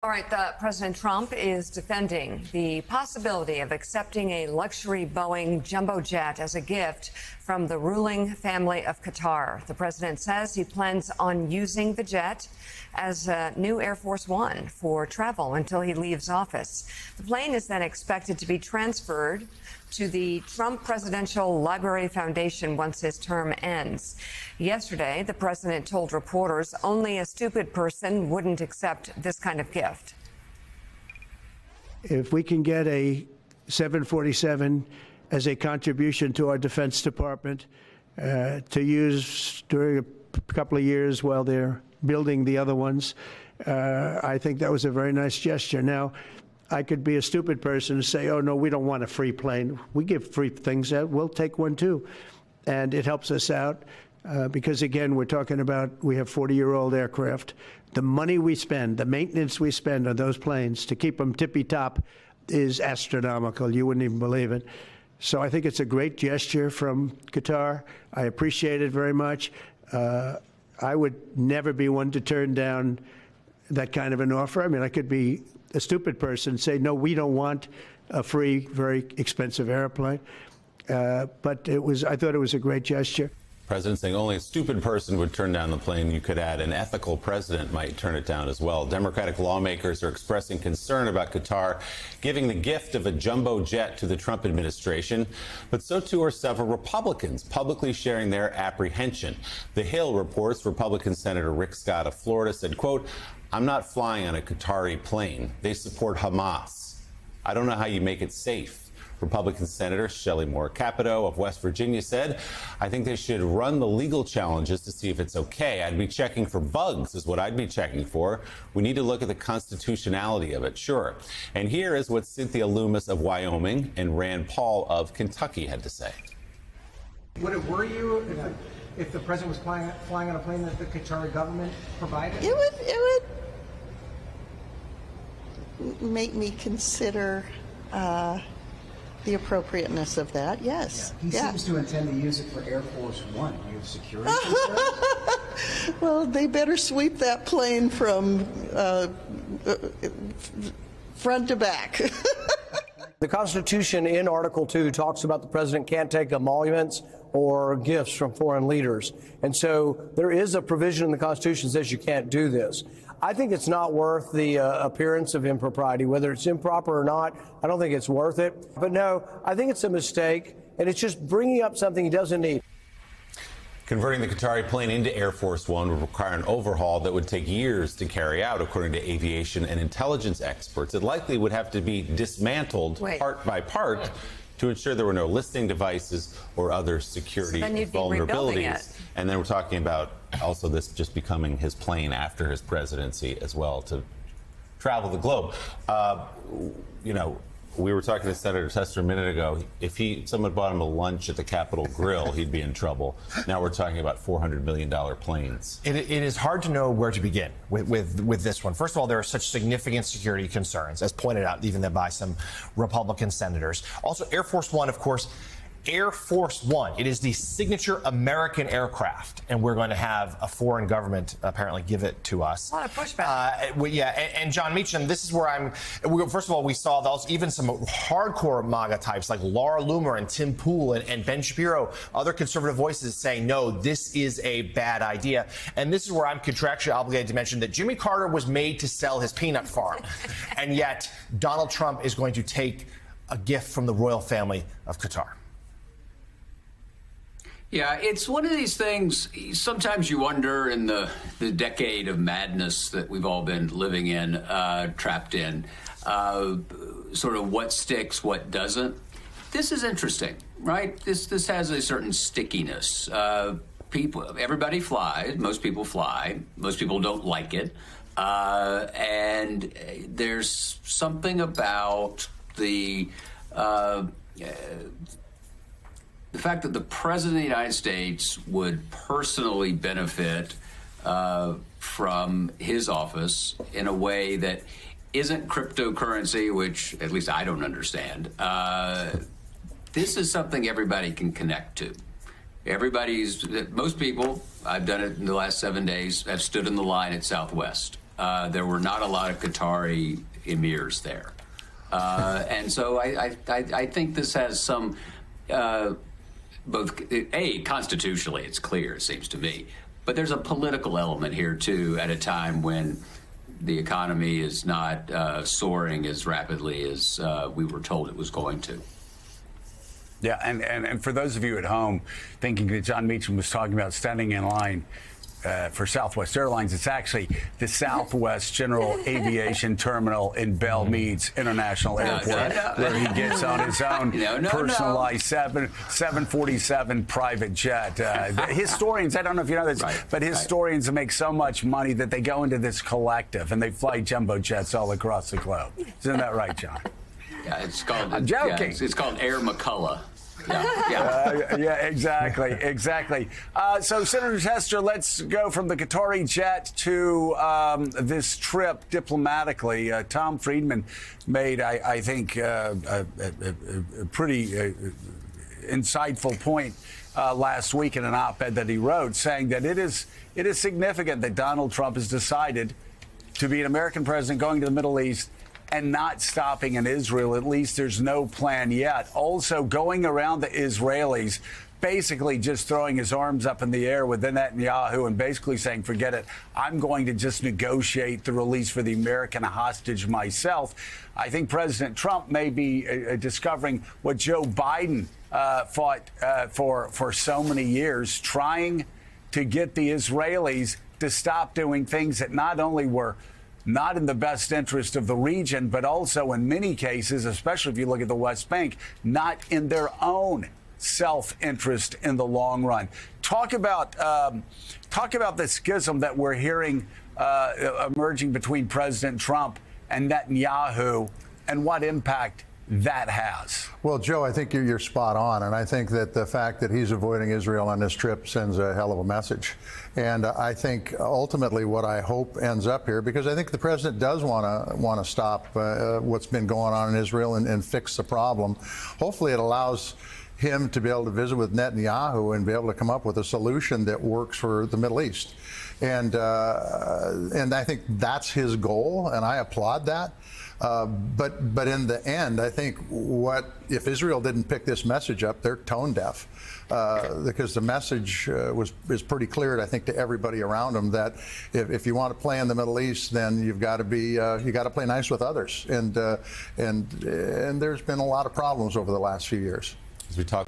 All right, President Trump is defending the possibility of accepting a luxury Boeing jumbo jet as a gift from the ruling family of Qatar. The president says he plans on using the jet as a new Air Force One for travel until he leaves office. The plane is then expected to be transferred to the Trump Presidential Library Foundation once his term ends. Yesterday, the president told reporters only a stupid person wouldn't accept this kind of gift. If we can get a 747 as a contribution to our Defense Department to use during a couple of years while they're building the other ones, I think that was a very nice gesture. Now, I could be a stupid person and say, oh, no, we don't want a free plane. We give free things out. We'll take one, too. And it helps us out because, again, we're talking about we have 40-year-old aircraft. The money we spend, the maintenance we spend on those planes to keep them tippy-top is astronomical. You wouldn't even believe it. So I think it's a great gesture from Qatar. I appreciate it very much. I would never be one to turn down that kind of an offer. I mean, I could be a stupid person, say, no, we don't want a free, very expensive airplane. But I thought it was a great gesture. President saying only a stupid person would turn down the plane. You could add an ethical president might turn it down as well. Democratic lawmakers are expressing concern about Qatar giving the gift of a jumbo jet to the Trump administration, but so too are several Republicans publicly sharing their apprehension. The Hill reports Republican Senator Rick Scott of Florida said, quote, I'm not flying on a Qatari plane. They support Hamas. I don't know how you make it safe. Republican Senator Shelley Moore Capito of West Virginia said, I think they should run the legal challenges to see if it's okay. I'd be checking for bugs is what I'd be checking for. We need to look at the constitutionality of it, sure. And here is what Cynthia Loomis of Wyoming and Rand Paul of Kentucky had to say. Would it worry you if the president was flying on a plane that the Qatari government provided? It would make me consider the appropriateness of that, yes. Yeah. He seems to intend to use it for Air Force One. Do you have security concerns? Well, they better sweep that plane from front to back. The Constitution in Article 2 talks about the president can't take emoluments or gifts from foreign leaders. And so there is a provision in the Constitution that says you can't do this. I think it's not worth the appearance of impropriety. Whether it's improper or not, I don't think it's worth it. But no, I think it's a mistake, and it's just bringing up something he doesn't need. Converting the Qatari plane into Air Force One would require an overhaul that would take years to carry out, according to aviation and intelligence experts. It likely would have to be dismantled part by part to ensure there were no listening devices or other security vulnerabilities. And then we're talking about also this just becoming his plane after his presidency as well to travel the globe. You know, we were talking to Senator Tester a minute ago. If someone bought him a lunch at the Capitol Grill, he'd be in trouble. Now we're talking about $400 million planes. It is hard to know where to begin with this one. First of all, there are such significant security concerns, as pointed out even by some Republican senators. Also, Air Force One, of course, Air Force One. It is the signature American aircraft, and we're going to have a foreign government apparently give it to us. A lot of pushback. Yeah, and John Meacham, this is where first of all, we saw even some hardcore MAGA types like Laura Loomer and Tim Pool and Ben Shapiro, other conservative voices saying, no, this is a bad idea. And this is where I'm contractually obligated to mention that Jimmy Carter was made to sell his peanut farm. And yet Donald Trump is going to take a gift from the royal family of Qatar. Yeah, it's one of these things. Sometimes you wonder in the decade of madness that we've all been living in, trapped in, sort of what sticks, what doesn't. This is interesting, right? This has a certain stickiness. Everybody flies. Most people fly. Most people don't like it. And there's something about the fact that the President of the United States would personally benefit from his office in a way that isn't cryptocurrency, which at least I don't understand. This is something everybody can connect to. Most people, I've done it in the last 7 days, have stood in the line at Southwest. there were not a lot of Qatari emirs there. And so I think this has some, both, constitutionally, it's clear, it seems to me, but there's a political element here, too, at a time when the economy is not soaring as rapidly as we were told it was going to. Yeah, and for those of you at home thinking that John Meacham was talking about standing in line for Southwest Airlines, it's actually the Southwest General Aviation Terminal in Belle Meads International Airport, where he gets on his own personalized 747 private jet. Historians, I don't know if you know this, but historians make so much money that they go into this collective and they fly jumbo jets all across the globe. Isn't that right, John? Yeah, it's called. I'm joking. Yeah, it's called Air McCullough. Yeah, exactly. So, Senator Tester, let's go from the Qatari jet to this trip diplomatically. Tom Friedman made, I think, a pretty insightful point last week in an op-ed that he wrote, saying that it is significant that Donald Trump has decided to be an American president going to the Middle East and not stopping in Israel. At least there's no plan yet. Also going around the Israelis, basically just throwing his arms up in the air with Netanyahu and basically saying, forget it, I'm going to just negotiate the release for the American hostage myself. I think President Trump may be discovering what Joe Biden fought for so many years, trying to get the Israelis to stop doing things that not only were not in the best interest of the region, but also in many cases, especially if you look at the West Bank, not in their own self-interest in the long run. Talk about the schism that we're hearing emerging between President Trump and Netanyahu and what impact that has. Well, Joe, I think you're spot on, and I think that the fact that he's avoiding Israel on this trip sends a hell of a message. And I think ultimately what I hope ends up here, because I think the president does want to stop what's been going on in Israel and fix the problem. Hopefully it allows him to be able to visit with Netanyahu and be able to come up with a solution that works for the Middle East. And I think that's his goal, and I applaud that. But in the end, I think if Israel didn't pick this message up, they're tone deaf, because the message is pretty clear, I think, to everybody around them that if you want to play in the Middle East, then you've got to be you got to play nice with others, and there's been a lot of problems over the last few years. As we talk